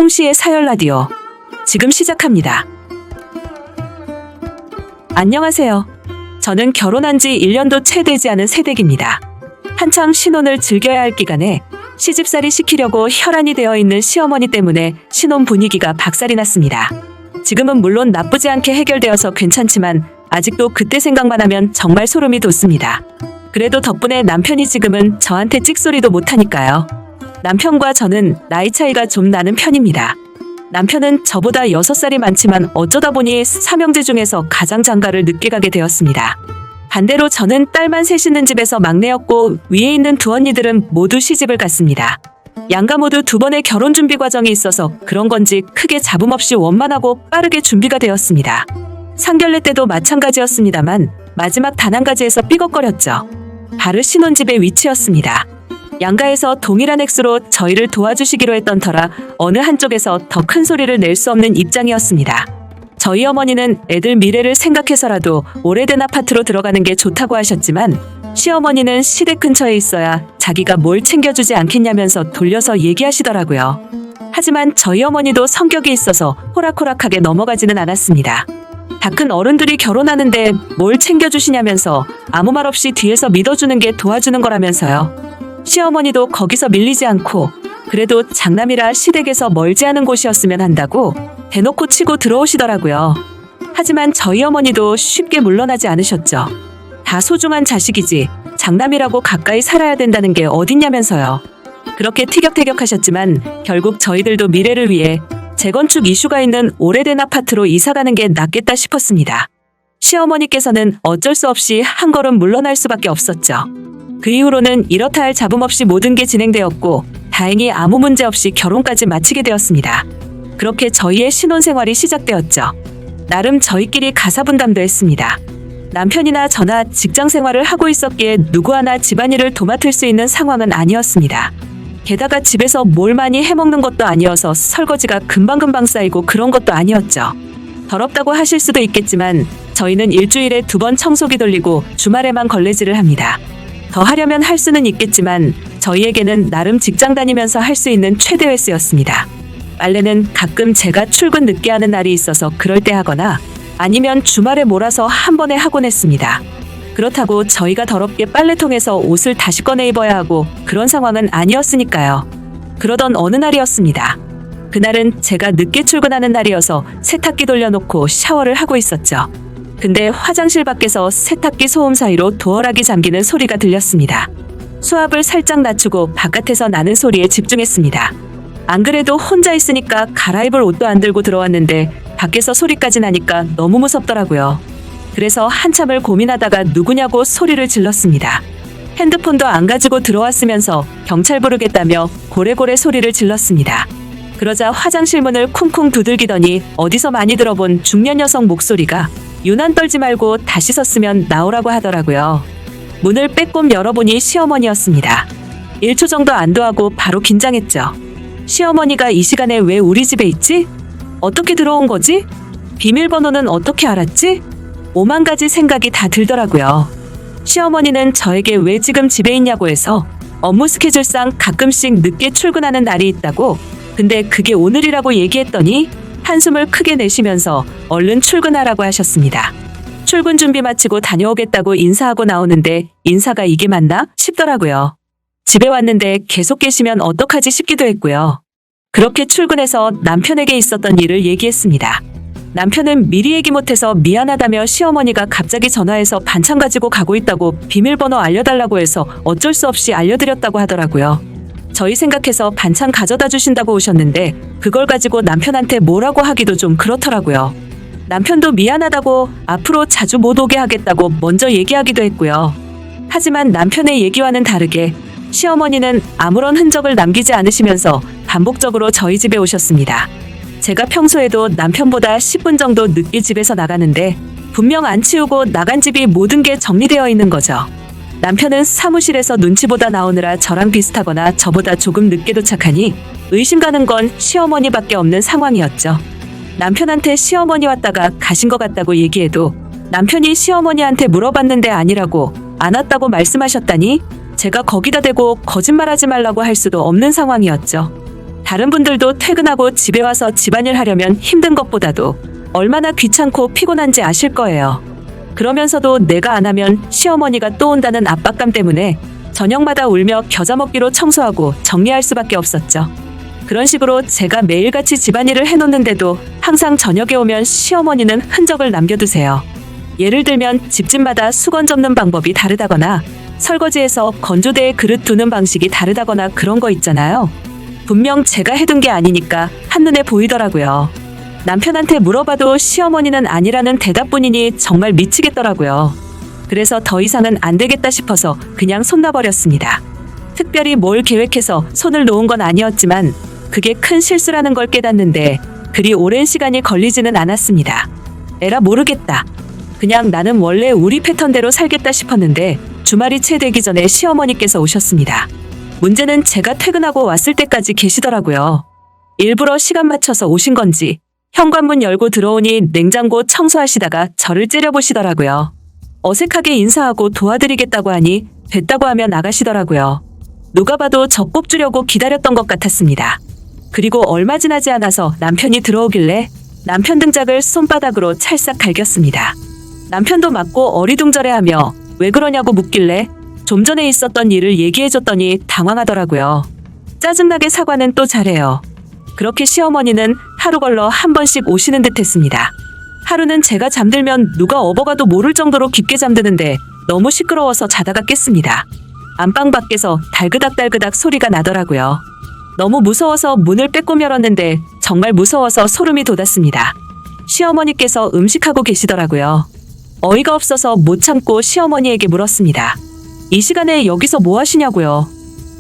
홍시의 사열 라디오 지금 시작합니다. 안녕하세요. 저는 결혼한 지 1년도 채 되지 않은 새댁입니다. 한창 신혼을 즐겨야 할 기간에 시집살이 시키려고 혈안이 되어 있는 시어머니 때문에 신혼 분위기가 박살이 났습니다. 지금은 물론 나쁘지 않게 해결되어서 괜찮지만 아직도 그때 생각만 하면 정말 소름이 돋습니다. 그래도 덕분에 남편이 지금은 저한테 찍소리도 못하니까요. 남편과 저는 나이 차이가 좀 나는 편입니다. 남편은 저보다 6살이 많지만 어쩌다 보니 삼형제 중에서 가장 장가를 늦게 가게 되었습니다. 반대로 저는 딸만 셋 있는 집에서 막내였고 위에 있는 두 언니들은 모두 시집을 갔습니다. 양가 모두 2번의 결혼 준비 과정이 있어서 그런 건지 크게 잡음 없이 원만하고 빠르게 준비가 되었습니다. 상견례 때도 마찬가지였습니다만 마지막 단 한 가지에서 삐걱거렸죠. 바로 신혼집의 위치였습니다. 양가에서 동일한 액수로 저희를 도와주시기로 했던 터라 어느 한쪽에서 더 큰 소리를 낼 수 없는 입장이었습니다. 저희 어머니는 애들 미래를 생각해서라도 오래된 아파트로 들어가는 게 좋다고 하셨지만 시어머니는 시댁 근처에 있어야 자기가 뭘 챙겨주지 않겠냐면서 돌려서 얘기하시더라고요. 하지만 저희 어머니도 성격이 있어서 호락호락하게 넘어가지는 않았습니다. 다 큰 어른들이 결혼하는데 뭘 챙겨주시냐면서 아무 말 없이 뒤에서 믿어주는 게 도와주는 거라면서요. 시어머니도 거기서 밀리지 않고 그래도 장남이라 시댁에서 멀지 않은 곳이었으면 한다고 대놓고 치고 들어오시더라고요. 하지만 저희 어머니도 쉽게 물러나지 않으셨죠. 다 소중한 자식이지 장남이라고 가까이 살아야 된다는 게 어딨냐면서요. 그렇게 티격태격하셨지만 결국 저희들도 미래를 위해 재건축 이슈가 있는 오래된 아파트로 이사가는 게 낫겠다 싶었습니다. 시어머니께서는 어쩔 수 없이 한 걸음 물러날 수밖에 없었죠. 그 이후로는 이렇다 할 잡음 없이 모든 게 진행되었고 다행히 아무 문제 없이 결혼까지 마치게 되었습니다. 그렇게 저희의 신혼생활이 시작되었죠. 나름 저희끼리 가사분담도 했습니다. 남편이나 저나 직장생활을 하고 있었기에 누구 하나 집안일을 도맡을 수 있는 상황은 아니었습니다. 게다가 집에서 뭘 많이 해먹는 것도 아니어서 설거지가 금방금방 쌓이고 그런 것도 아니었죠. 더럽다고 하실 수도 있겠지만 저희는 일주일에 2번 청소기 돌리고 주말에만 걸레질을 합니다. 더 하려면 할 수는 있겠지만 저희에게는 나름 직장 다니면서 할 수 있는 최대 횟수였습니다. 빨래는 가끔 제가 출근 늦게 하는 날이 있어서 그럴 때 하거나 아니면 주말에 몰아서 한 번에 하곤 했습니다. 그렇다고 저희가 더럽게 빨래통에서 옷을 다시 꺼내 입어야 하고 그런 상황은 아니었으니까요. 그러던 어느 날이었습니다. 그날은 제가 늦게 출근하는 날이어서 세탁기 돌려놓고 샤워를 하고 있었죠. 근데 화장실 밖에서 세탁기 소음 사이로 도어락이 잠기는 소리가 들렸습니다. 수압을 살짝 낮추고 바깥에서 나는 소리에 집중했습니다. 안 그래도 혼자 있으니까 갈아입을 옷도 안 들고 들어왔는데 밖에서 소리까지 나니까 너무 무섭더라고요. 그래서 한참을 고민하다가 누구냐고 소리를 질렀습니다. 핸드폰도 안 가지고 들어왔으면서 경찰 부르겠다며 고래고래 소리를 질렀습니다. 그러자 화장실 문을 쿵쿵 두들기더니 어디서 많이 들어본 중년 여성 목소리가 유난 떨지 말고 다시 섰으면 나오라고 하더라고요. 문을 빼꼼 열어보니 시어머니였습니다. 1초 정도 안도하고 바로 긴장했죠. 시어머니가 이 시간에 왜 우리 집에 있지? 어떻게 들어온 거지? 비밀번호는 어떻게 알았지? 5만 가지 생각이 다 들더라고요. 시어머니는 저에게 왜 지금 집에 있냐고 해서 업무 스케줄상 가끔씩 늦게 출근하는 날이 있다고, 근데 그게 오늘이라고 얘기했더니 한숨을 크게 내쉬면서 얼른 출근하라고 하셨습니다. 출근 준비 마치고 다녀오겠다고 인사하고 나오는데 인사가 이게 맞나 싶더라고요. 집에 왔는데 계속 계시면 어떡하지 싶기도 했고요. 그렇게 출근해서 남편에게 있었던 일을 얘기했습니다. 남편은 미리 얘기 못해서 미안하다며 시어머니가 갑자기 전화해서 반찬 가지고 가고 있다고 비밀번호 알려달라고 해서 어쩔 수 없이 알려드렸다고 하더라고요. 저희 생각해서 반찬 가져다 주신다고 오셨는데 그걸 가지고 남편한테 뭐라고 하기도 좀 그렇더라고요. 남편도 미안하다고 앞으로 자주 못 오게 하겠다고 먼저 얘기하기도 했고요. 하지만 남편의 얘기와는 다르게 시어머니는 아무런 흔적을 남기지 않으시면서 반복적으로 저희 집에 오셨습니다. 제가 평소에도 남편보다 10분 정도 늦게 집에서 나가는데 분명 안 치우고 나간 집이 모든 게 정리되어 있는 거죠. 남편은 사무실에서 눈치 보다 나오느라 저랑 비슷하거나 저보다 조금 늦게 도착하니 의심 가는 건 시어머니밖에 없는 상황이었죠. 남편한테 시어머니 왔다가 가신 것 같다고 얘기해도 남편이 시어머니한테 물어봤는데 아니라고 안 왔다고 말씀하셨다니 제가 거기다 대고 거짓말하지 말라고 할 수도 없는 상황이었죠. 다른 분들도 퇴근하고 집에 와서 집안일 하려면 힘든 것보다도 얼마나 귀찮고 피곤한지 아실 거예요. 그러면서도 내가 안 하면 시어머니가 또 온다는 압박감 때문에 저녁마다 울며 겨자 먹기로 청소하고 정리할 수밖에 없었죠. 그런 식으로 제가 매일같이 집안일을 해놓는데도 항상 저녁에 오면 시어머니는 흔적을 남겨두세요. 예를 들면 집집마다 수건 접는 방법이 다르다거나 설거지에서 건조대에 그릇 두는 방식이 다르다거나 그런 거 있잖아요. 분명 제가 해둔 게 아니니까 한눈에 보이더라고요. 남편한테 물어봐도 시어머니는 아니라는 대답뿐이니 정말 미치겠더라고요. 그래서 더 이상은 안 되겠다 싶어서 그냥 손 놔버렸습니다. 특별히 뭘 계획해서 손을 놓은 건 아니었지만 그게 큰 실수라는 걸 깨닫는데 그리 오랜 시간이 걸리지는 않았습니다. 에라 모르겠다. 그냥 나는 원래 우리 패턴대로 살겠다 싶었는데 주말이 채 되기 전에 시어머니께서 오셨습니다. 문제는 제가 퇴근하고 왔을 때까지 계시더라고요. 일부러 시간 맞춰서 오신 건지 현관문 열고 들어오니 냉장고 청소하시다가 저를 째려보시더라고요. 어색하게 인사하고 도와드리겠다고 하니 됐다고 하며 나가시더라고요. 누가 봐도 저 꼽주려고 기다렸던 것 같았습니다. 그리고 얼마 지나지 않아서 남편이 들어오길래 남편 등짝을 손바닥으로 찰싹 갈겼습니다. 남편도 맞고 어리둥절해하며 왜 그러냐고 묻길래 좀 전에 있었던 일을 얘기해줬더니 당황하더라고요. 짜증나게 사과는 또 잘해요. 그렇게 시어머니는 하루 걸러 한 번씩 오시는 듯 했습니다. 하루는 제가 잠들면 누가 업어가도 모를 정도로 깊게 잠드는데 너무 시끄러워서 자다가 깼습니다. 안방 밖에서 달그닥달그닥 소리가 나더라고요. 너무 무서워서 문을 빼꼼 열었는데 정말 무서워서 소름이 돋았습니다. 시어머니께서 음식하고 계시더라고요. 어이가 없어서 못 참고 시어머니에게 물었습니다. 이 시간에 여기서 뭐 하시냐고요.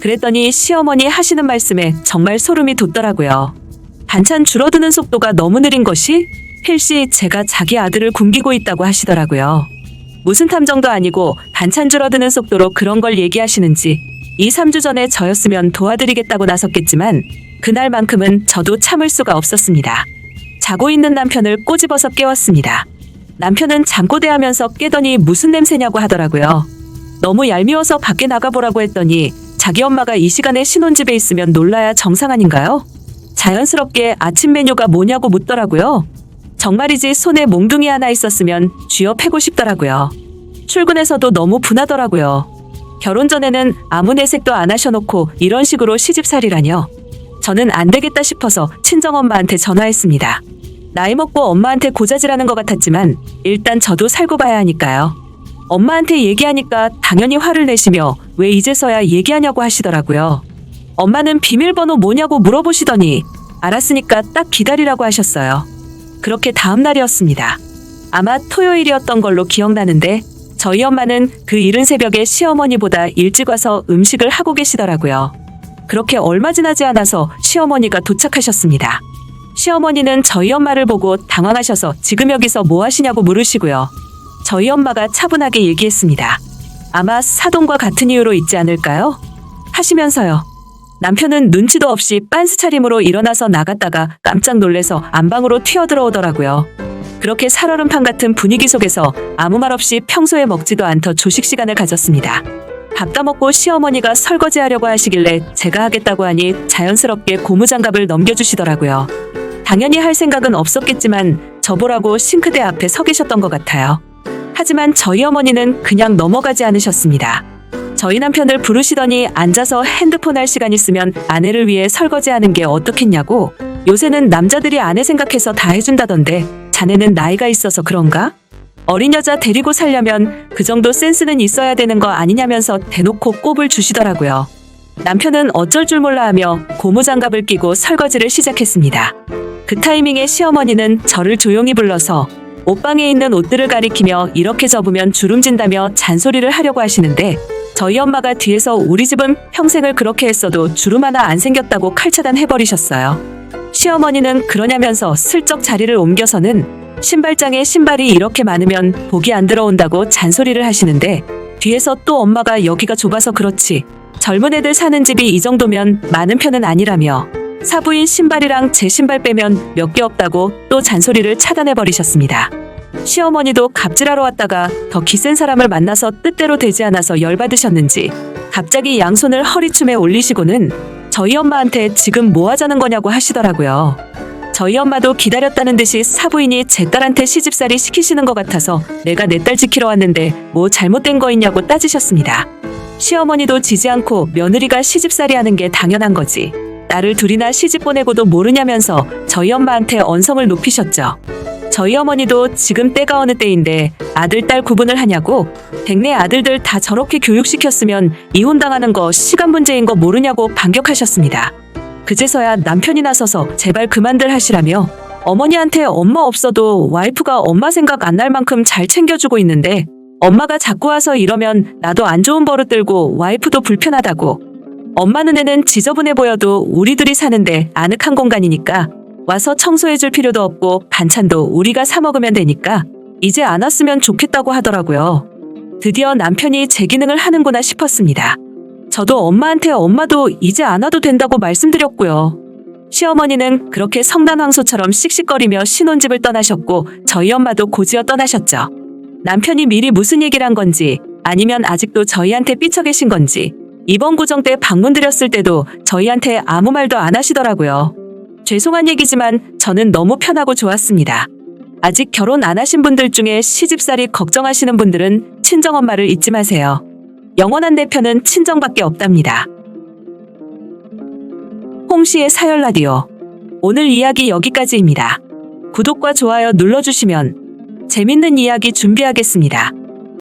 그랬더니 시어머니 하시는 말씀에 정말 소름이 돋더라고요. 반찬 줄어드는 속도가 너무 느린 것이 필시 제가 자기 아들을 굶기고 있다고 하시더라고요. 무슨 탐정도 아니고 반찬 줄어드는 속도로 그런 걸 얘기하시는지 2, 3주 전에 저였으면 도와드리겠다고 나섰겠지만 그날만큼은 저도 참을 수가 없었습니다. 자고 있는 남편을 꼬집어서 깨웠습니다. 남편은 잠꼬대하면서 깨더니 무슨 냄새냐고 하더라고요. 너무 얄미워서 밖에 나가보라고 했더니 자기 엄마가 이 시간에 신혼집에 있으면 놀라야 정상 아닌가요? 자연스럽게 아침 메뉴가 뭐냐고 묻더라고요. 정말이지 손에 몽둥이 하나 있었으면 쥐어 패고 싶더라고요. 출근해서도 너무 분하더라고요. 결혼 전에는 아무 내색도 안 하셔놓고 이런 식으로 시집살이라뇨. 저는 안 되겠다 싶어서 친정엄마한테 전화했습니다. 나이 먹고 엄마한테 고자질하는 것 같았지만 일단 저도 살고 봐야 하니까요. 엄마한테 얘기하니까 당연히 화를 내시며 왜 이제서야 얘기하냐고 하시더라고요. 엄마는 비밀번호 뭐냐고 물어보시더니 알았으니까 딱 기다리라고 하셨어요. 그렇게 다음 날이었습니다. 아마 토요일이었던 걸로 기억나는데 저희 엄마는 그 이른 새벽에 시어머니보다 일찍 와서 음식을 하고 계시더라고요. 그렇게 얼마 지나지 않아서 시어머니가 도착하셨습니다. 시어머니는 저희 엄마를 보고 당황하셔서 지금 여기서 뭐 하시냐고 물으시고요. 저희 엄마가 차분하게 얘기했습니다. 아마 사돈과 같은 이유로 있지 않을까요? 하시면서요. 남편은 눈치도 없이 빤스 차림으로 일어나서 나갔다가 깜짝 놀래서 안방으로 튀어들어오더라고요. 그렇게 살얼음판 같은 분위기 속에서 아무 말 없이 평소에 먹지도 않던 조식 시간을 가졌습니다. 밥 다 먹고 시어머니가 설거지하려고 하시길래 제가 하겠다고 하니 자연스럽게 고무장갑을 넘겨주시더라고요. 당연히 할 생각은 없었겠지만 저보라고 싱크대 앞에 서 계셨던 것 같아요. 하지만 저희 어머니는 그냥 넘어가지 않으셨습니다. 저희 남편을 부르시더니 앉아서 핸드폰 할 시간 있으면 아내를 위해 설거지하는 게 어떻겠냐고. 요새는 남자들이 아내 생각해서 다 해준다던데 자네는 나이가 있어서 그런가? 어린 여자 데리고 살려면 그 정도 센스는 있어야 되는 거 아니냐면서 대놓고 꼽을 주시더라고요. 남편은 어쩔 줄 몰라 하며 고무장갑을 끼고 설거지를 시작했습니다. 그 타이밍에 시어머니는 저를 조용히 불러서 옷방에 있는 옷들을 가리키며 이렇게 접으면 주름진다며 잔소리를 하려고 하시는데 저희 엄마가 뒤에서 우리 집은 평생을 그렇게 했어도 주름 하나 안 생겼다고 칼차단해버리셨어요. 시어머니는 그러냐면서 슬쩍 자리를 옮겨서는 신발장에 신발이 이렇게 많으면 복이 안 들어온다고 잔소리를 하시는데 뒤에서 또 엄마가 여기가 좁아서 그렇지 젊은 애들 사는 집이 이 정도면 많은 편은 아니라며 사부인 신발이랑 제 신발 빼면 몇 개 없다고 또 잔소리를 차단해버리셨습니다. 시어머니도 갑질하러 왔다가 더 기센 사람을 만나서 뜻대로 되지 않아서 열받으셨는지 갑자기 양손을 허리춤에 올리시고는 저희 엄마한테 지금 뭐 하자는 거냐고 하시더라고요. 저희 엄마도 기다렸다는 듯이 사부인이 제 딸한테 시집살이 시키시는 것 같아서 내가 내 딸 지키러 왔는데 뭐 잘못된 거 있냐고 따지셨습니다. 시어머니도 지지 않고 며느리가 시집살이 하는 게 당연한 거지. 딸을 둘이나 시집 보내고도 모르냐면서 저희 엄마한테 언성을 높이셨죠. 저희 어머니도 지금 때가 어느 때인데 아들 딸 구분을 하냐고, 백내 아들들 다 저렇게 교육시켰으면 이혼당하는 거 시간 문제인 거 모르냐고 반격하셨습니다. 그제서야 남편이 나서서 제발 그만들 하시라며 어머니한테 엄마 없어도 와이프가 엄마 생각 안 날 만큼 잘 챙겨주고 있는데 엄마가 자꾸 와서 이러면 나도 안 좋은 버릇 들고 와이프도 불편하다고. 엄마 눈에는 지저분해 보여도 우리들이 사는데 아늑한 공간이니까 와서 청소해줄 필요도 없고 반찬도 우리가 사 먹으면 되니까 이제 안 왔으면 좋겠다고 하더라고요. 드디어 남편이 제 기능을 하는구나 싶었습니다. 저도 엄마한테 엄마도 이제 안 와도 된다고 말씀드렸고요. 시어머니는 그렇게 성난황소처럼 씩씩거리며 신혼집을 떠나셨고 저희 엄마도 고지어 떠나셨죠. 남편이 미리 무슨 얘기를 한 건지 아니면 아직도 저희한테 삐쳐 계신 건지 이번 구정 때 방문 드렸을 때도 저희한테 아무 말도 안 하시더라고요. 죄송한 얘기지만 저는 너무 편하고 좋았습니다. 아직 결혼 안 하신 분들 중에 시집살이 걱정하시는 분들은 친정엄마를 잊지 마세요. 영원한 내 편은 친정밖에 없답니다. 홍시의 사열 라디오. 오늘 이야기 여기까지입니다. 구독과 좋아요 눌러주시면 재밌는 이야기 준비하겠습니다.